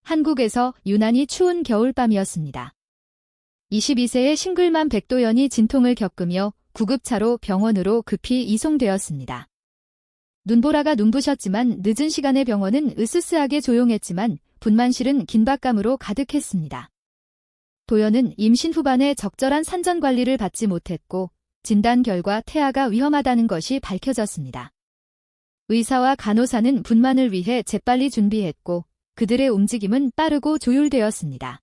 한국에서 유난히 추운 겨울밤이었습니다. 22세의 싱글맘 백도연이 진통을 겪으며 구급차로 병원으로 급히 이송되었습니다. 눈보라가 눈부셨지만 늦은 시간에 병원은 으스스하게 조용했지만 분만실은 긴박감으로 가득했습니다. 도연은 임신 후반에 적절한 산전 관리를 받지 못했고 진단 결과 태아가 위험하다는 것이 밝혀졌습니다. 의사와 간호사는 분만을 위해 재빨리 준비했고 그들의 움직임은 빠르고 조율되었습니다.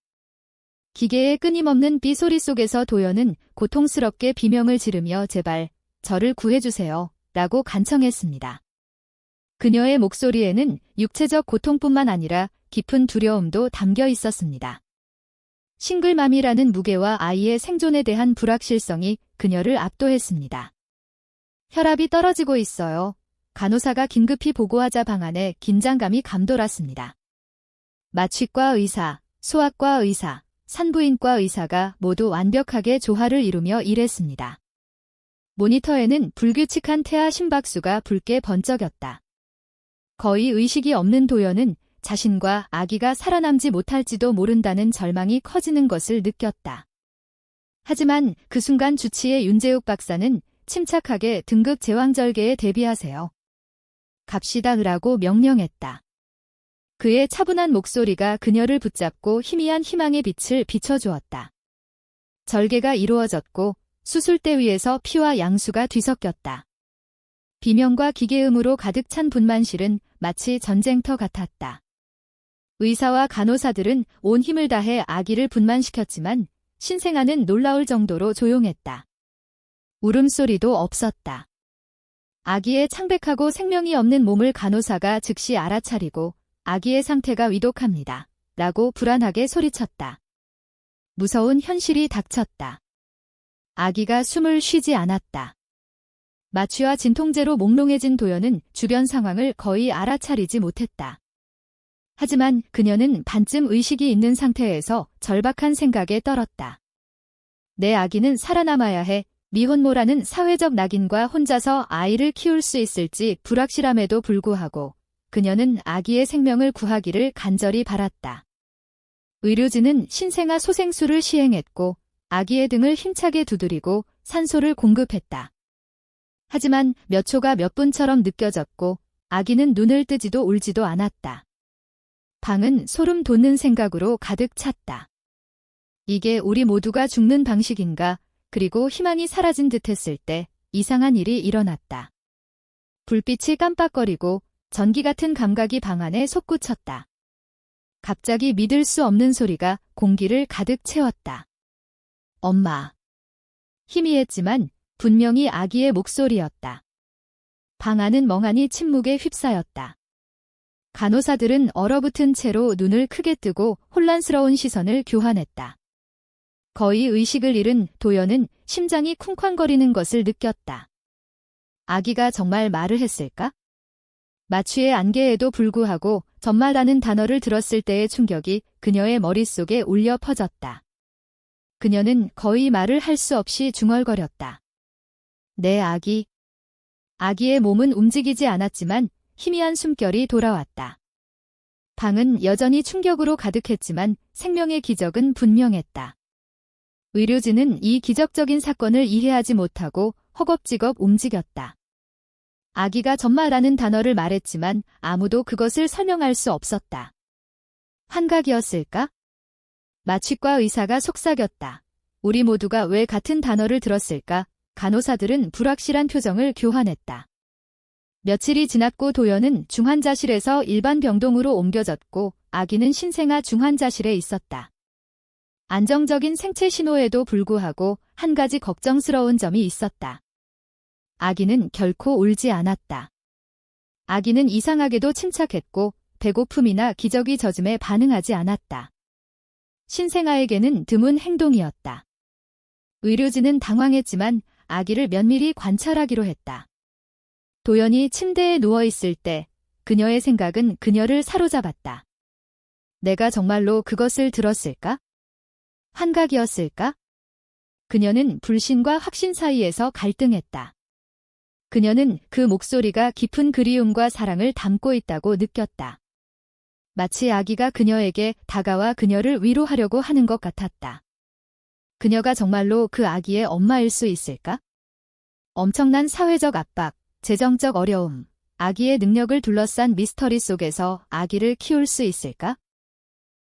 기계의 끊임없는 삐소리 속에서 도연은 고통스럽게 비명을 지르며 제발 저를 구해주세요 라고 간청했습니다. 그녀의 목소리에는 육체적 고통뿐만 아니라 깊은 두려움도 담겨 있었습니다. 싱글맘이라는 무게와 아이의 생존에 대한 불확실성이 그녀를 압도했습니다. 혈압이 떨어지고 있어요. 간호사가 긴급히 보고하자 방 안에 긴장감이 감돌았습니다. 마취과 의사, 소아과 의사, 산부인과 의사가 모두 완벽하게 조화를 이루며 일했습니다. 모니터에는 불규칙한 태아 심박수가 붉게 번쩍였다. 거의 의식이 없는 도연은 자신과 아기가 살아남지 못할지도 모른다는 절망이 커지는 것을 느꼈다. 하지만 그 순간 주치의 윤재욱 박사는 침착하게 등급 제왕절개에 대비하세요. 갑시다 으라고 명령했다. 그의 차분한 목소리가 그녀를 붙잡고 희미한 희망의 빛을 비춰주었다. 절개가 이루어졌고 수술대 위에서 피와 양수가 뒤섞였다. 비명과 기계음으로 가득 찬 분만실은 마치 전쟁터 같았다. 의사와 간호사들은 온 힘을 다해 아기를 분만시켰지만 신생아는 놀라울 정도로 조용했다. 울음소리도 없었다. 아기의 창백하고 생명이 없는 몸을 간호사가 즉시 알아차리고 아기의 상태가 위독합니다. 라고 불안하게 소리쳤다. 무서운 현실이 닥쳤다. 아기가 숨을 쉬지 않았다. 마취와 진통제로 몽롱해진 도연은 주변 상황을 거의 알아차리지 못했다. 하지만 그녀는 반쯤 의식이 있는 상태에서 절박한 생각에 떨었다. 내 아기는 살아남아야 해. 미혼모라는 사회적 낙인과 혼자서 아이를 키울 수 있을지 불확실함에도 불구하고 그녀는 아기의 생명을 구하기를 간절히 바랐다. 의료진은 신생아 소생술을 시행했고 아기의 등을 힘차게 두드리고 산소를 공급했다. 하지만 몇 초가 몇 분처럼 느껴졌고 아기는 눈을 뜨지도 울지도 않았다. 방은 소름 돋는 생각으로 가득 찼다. 이게 우리 모두가 죽는 방식인가? 그리고 희망이 사라진 듯 했을 때 이상한 일이 일어났다. 불빛이 깜빡거리고 전기 같은 감각이 방 안에 솟구쳤다. 갑자기 믿을 수 없는 소리가 공기를 가득 채웠다. 엄마. 희미했지만 분명히 아기의 목소리였다. 방 안은 멍하니 침묵에 휩싸였다. 간호사들은 얼어붙은 채로 눈을 크게 뜨고 혼란스러운 시선을 교환했다. 거의 의식을 잃은 도연은 심장이 쿵쾅거리는 것을 느꼈다. 아기가 정말 말을 했을까? 마취의 안개에도 불구하고 정말라는 단어를 들었을 때의 충격이 그녀의 머릿속에 울려 퍼졌다. 그녀는 거의 말을 할 수 없이 중얼거렸다. 내 아기. 아기의 몸은 움직이지 않았지만 희미한 숨결이 돌아왔다. 방은 여전히 충격으로 가득했지만 생명의 기적은 분명했다. 의료진은 이 기적적인 사건을 이해하지 못하고 허겁지겁 움직였다. 아기가 전마라는 단어를 말했지만 아무도 그것을 설명할 수 없었다. 환각이었을까? 마취과 의사가 속삭였다. 우리 모두가 왜 같은 단어를 들었을까? 간호사들은 불확실한 표정을 교환했다. 며칠이 지났고 도연은 중환자실에서 일반 병동으로 옮겨졌고 아기는 신생아 중환자실에 있었다. 안정적인 생체 신호에도 불구하고 한 가지 걱정스러운 점이 있었다. 아기는 결코 울지 않았다. 아기는 이상하게도 침착했고 배고픔이나 기저귀 젖음에 반응하지 않았다. 신생아에게는 드문 행동이었다. 의료진은 당황했지만 아기를 면밀히 관찰하기로 했다. 도연이 침대에 누워있을 때 그녀의 생각은 그녀를 사로잡았다. 내가 정말로 그것을 들었을까? 환각이었을까? 그녀는 불신과 확신 사이에서 갈등했다. 그녀는 그 목소리가 깊은 그리움과 사랑을 담고 있다고 느꼈다. 마치 아기가 그녀에게 다가와 그녀를 위로하려고 하는 것 같았다. 그녀가 정말로 그 아기의 엄마일 수 있을까? 엄청난 사회적 압박, 재정적 어려움, 아기의 능력을 둘러싼 미스터리 속에서 아기를 키울 수 있을까?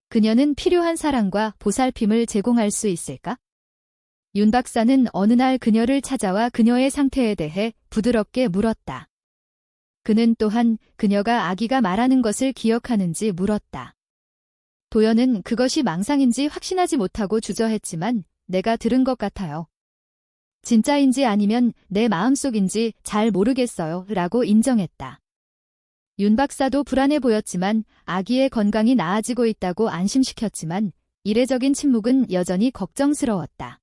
그녀는 필요한 사랑과 보살핌을 제공할 수 있을까? 윤 박사는 어느 날 그녀를 찾아와 그녀의 상태에 대해 부드럽게 물었다. 그는 또한 그녀가 아기가 말하는 것을 기억하는지 물었다. 도연은 그것이 망상인지 확신하지 못하고 주저했지만 내가 들은 것 같아요. 진짜인지 아니면 내 마음속인지 잘 모르겠어요. 라고 인정했다. 윤 박사도 불안해 보였지만 아기의 건강이 나아지고 있다고 안심시켰지만 이례적인 침묵은 여전히 걱정스러웠다.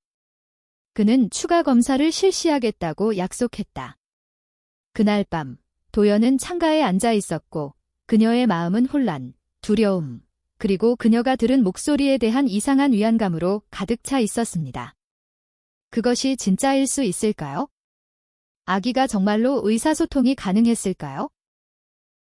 그는 추가 검사를 실시하겠다고 약속했다. 그날 밤 도연은 창가에 앉아 있었고 그녀의 마음은 혼란, 두려움, 그리고 그녀가 들은 목소리에 대한 이상한 위안감으로 가득 차 있었습니다. 그것이 진짜일 수 있을까요? 아기가 정말로 의사소통이 가능했을까요?